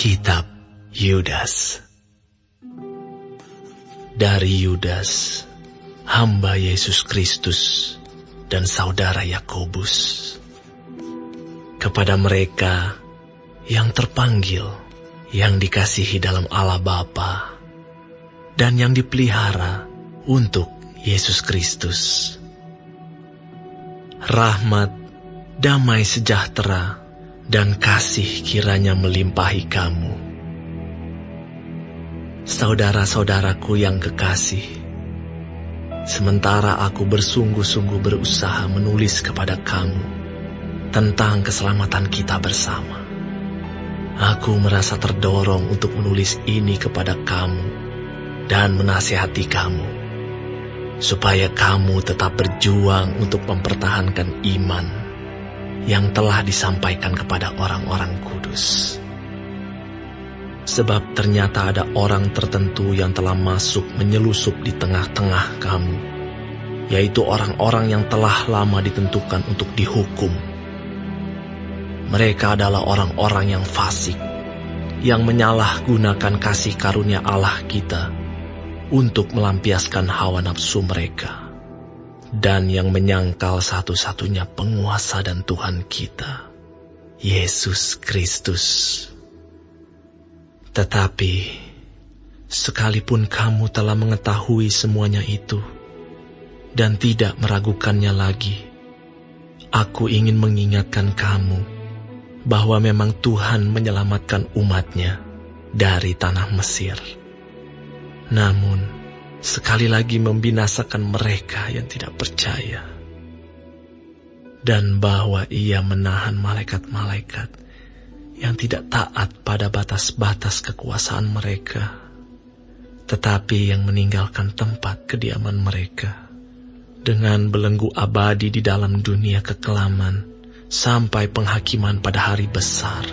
Kitab Yudas. Dari Yudas, hamba Yesus Kristus dan saudara Yakobus, kepada mereka yang terpanggil, yang dikasihi dalam Allah Bapa, dan yang dipelihara untuk Yesus Kristus. Rahmat, damai sejahtera, dan kasih kiranya melimpahi kamu. Saudara-saudaraku yang kekasih, sementara aku bersungguh-sungguh berusaha menulis kepada kamu tentang keselamatan kita bersama, aku merasa terdorong untuk menulis ini kepada kamu dan menasihati kamu, supaya kamu tetap berjuang untuk mempertahankan iman yang telah disampaikan kepada orang-orang kudus. Sebab ternyata ada orang tertentu yang telah masuk menyelusup di tengah-tengah kamu, yaitu orang-orang yang telah lama ditentukan untuk dihukum. Mereka adalah orang-orang yang fasik, yang menyalahgunakan kasih karunia Allah kita untuk melampiaskan hawa nafsu mereka, dan yang menyangkal satu-satunya penguasa dan Tuhan kita, Yesus Kristus. Tetapi, sekalipun kamu telah mengetahui semuanya itu, dan tidak meragukannya lagi, aku ingin mengingatkan kamu, bahwa memang Tuhan menyelamatkan umat-Nya dari tanah Mesir. Namun, sekali lagi membinasakan mereka yang tidak percaya. Dan bahwa Ia menahan malaikat-malaikat yang tidak taat pada batas-batas kekuasaan mereka, tetapi yang meninggalkan tempat kediaman mereka, dengan belenggu abadi di dalam dunia kekelaman, sampai penghakiman pada hari besar,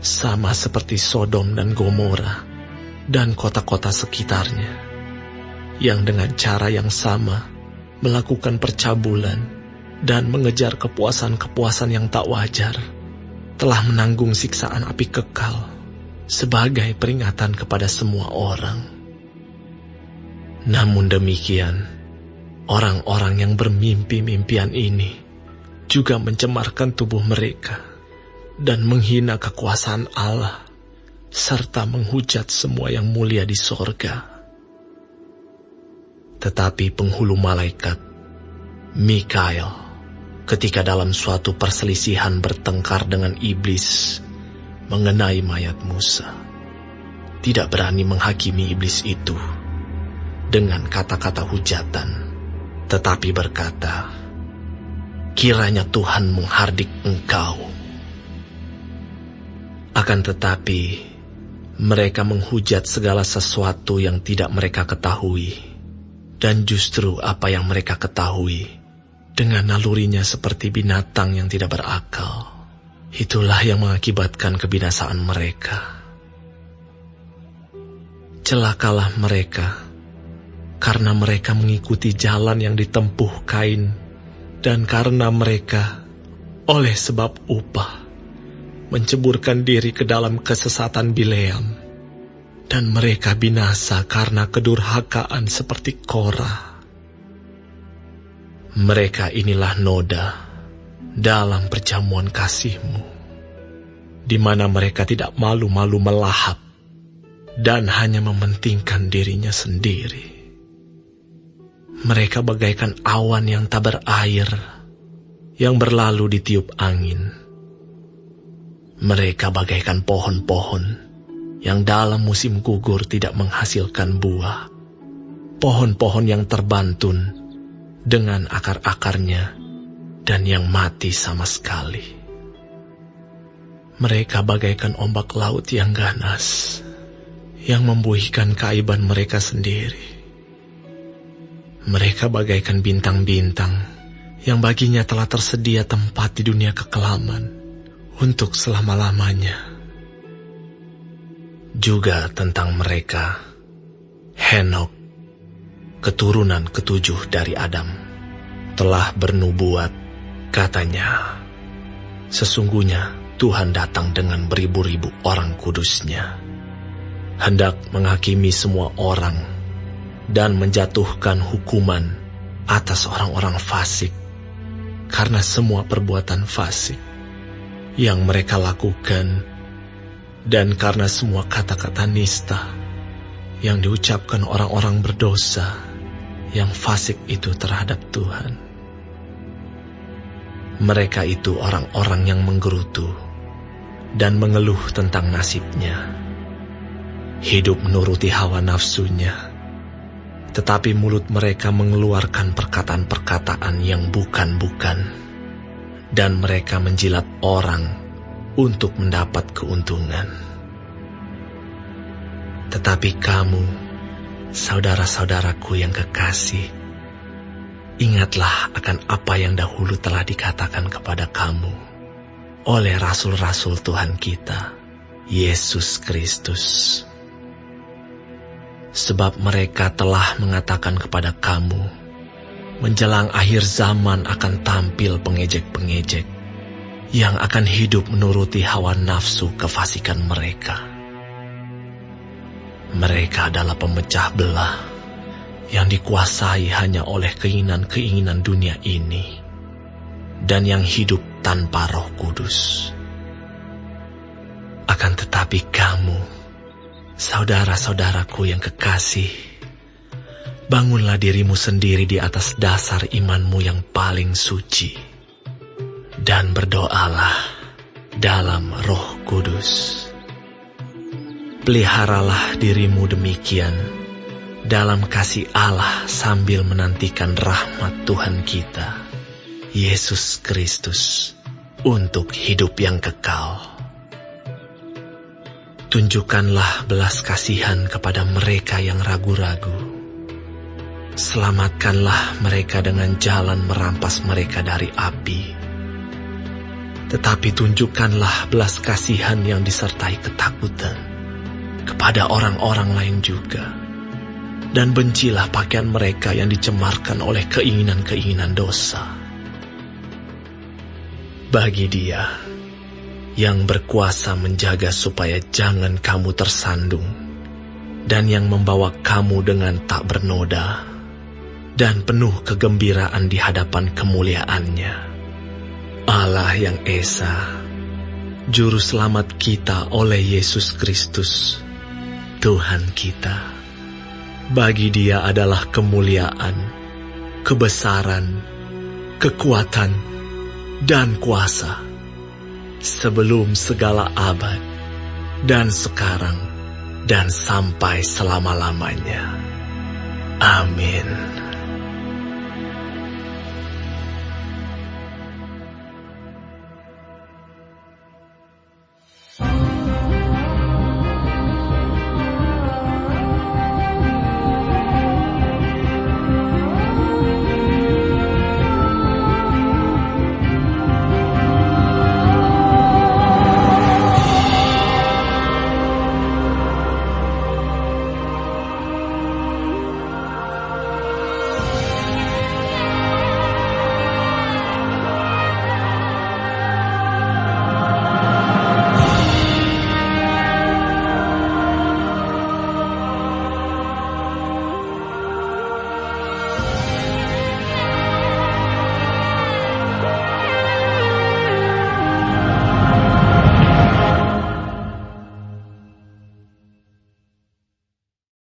sama seperti Sodom dan Gomora dan kota-kota sekitarnya, yang dengan cara yang sama melakukan percabulan dan mengejar kepuasan-kepuasan yang tak wajar, telah menanggung siksaan api kekal sebagai peringatan kepada semua orang. Namun demikian, orang-orang yang bermimpi-mimpian ini juga mencemarkan tubuh mereka dan menghina kekuasaan Allah, serta menghujat semua yang mulia di sorga. Tetapi penghulu malaikat, Mikael, ketika dalam suatu perselisihan bertengkar dengan iblis mengenai mayat Musa, tidak berani menghakimi iblis itu dengan kata-kata hujatan, tetapi berkata, "Kiranya Tuhan menghardik engkau." Akan tetapi, mereka menghujat segala sesuatu yang tidak mereka ketahui, dan justru apa yang mereka ketahui, dengan nalurinya seperti binatang yang tidak berakal, itulah yang mengakibatkan kebinasaan mereka. Celakalah mereka, karena mereka mengikuti jalan yang ditempuh Kain, dan karena mereka, oleh sebab upah, menceburkan diri ke dalam kesesatan Bileam, dan mereka binasa karena kedurhakaan seperti Korah. Mereka inilah noda dalam perjamuan kasih-Mu, di mana mereka tidak malu-malu melahap dan hanya mementingkan dirinya sendiri. Mereka bagaikan awan yang tak berair, yang berlalu ditiup angin. Mereka bagaikan pohon-pohon yang dalam musim gugur tidak menghasilkan buah, pohon-pohon yang terbantun dengan akar-akarnya dan yang mati sama sekali. Mereka bagaikan ombak laut yang ganas, yang membuihkan keaiban mereka sendiri. Mereka bagaikan bintang-bintang yang baginya telah tersedia tempat di dunia kekelaman untuk selama-lamanya. Juga tentang mereka, Henok, keturunan ketujuh dari Adam, telah bernubuat, katanya, "Sesungguhnya Tuhan datang dengan beribu-ribu orang kudusnya, hendak menghakimi semua orang dan menjatuhkan hukuman atas orang-orang fasik karena semua perbuatan fasik yang mereka lakukan dan karena semua kata-kata nista yang diucapkan orang-orang berdosa yang fasik itu terhadap Tuhan. Mereka itu orang-orang yang menggerutu dan mengeluh tentang nasibnya, hidup menuruti hawa nafsunya, tetapi mulut mereka mengeluarkan perkataan-perkataan yang bukan-bukan, dan mereka menjilat orang untuk mendapat keuntungan. Tetapi kamu, saudara-saudaraku yang kekasih, ingatlah akan apa yang dahulu telah dikatakan kepada kamu oleh rasul-rasul Tuhan kita, Yesus Kristus. Sebab mereka telah mengatakan kepada kamu, menjelang akhir zaman akan tampil pengejek-pengejek yang akan hidup menuruti hawa nafsu kefasikan mereka. Mereka adalah pemecah belah yang dikuasai hanya oleh keinginan-keinginan dunia ini dan yang hidup tanpa Roh Kudus. Akan tetapi kamu, saudara-saudaraku yang kekasih, bangunlah dirimu sendiri di atas dasar imanmu yang paling suci, dan berdoalah dalam Roh Kudus. Peliharalah dirimu demikian dalam kasih Allah sambil menantikan rahmat Tuhan kita, Yesus Kristus, untuk hidup yang kekal. Tunjukkanlah belas kasihan kepada mereka yang ragu-ragu. Selamatkanlah mereka dengan jalan merampas mereka dari api. Tetapi tunjukkanlah belas kasihan yang disertai ketakutan kepada orang-orang lain juga. Dan bencilah pakaian mereka yang dicemarkan oleh keinginan-keinginan dosa. Bagi Dia yang berkuasa menjaga supaya jangan kamu tersandung, dan yang membawa kamu dengan tak bernoda dan penuh kegembiraan di hadapan kemuliaan-Nya, Allah yang Esa, Juru Selamat kita oleh Yesus Kristus, Tuhan kita. Bagi Dia adalah kemuliaan, kebesaran, kekuatan, dan kuasa, sebelum segala abad, dan sekarang, dan sampai selama-lamanya. Amin.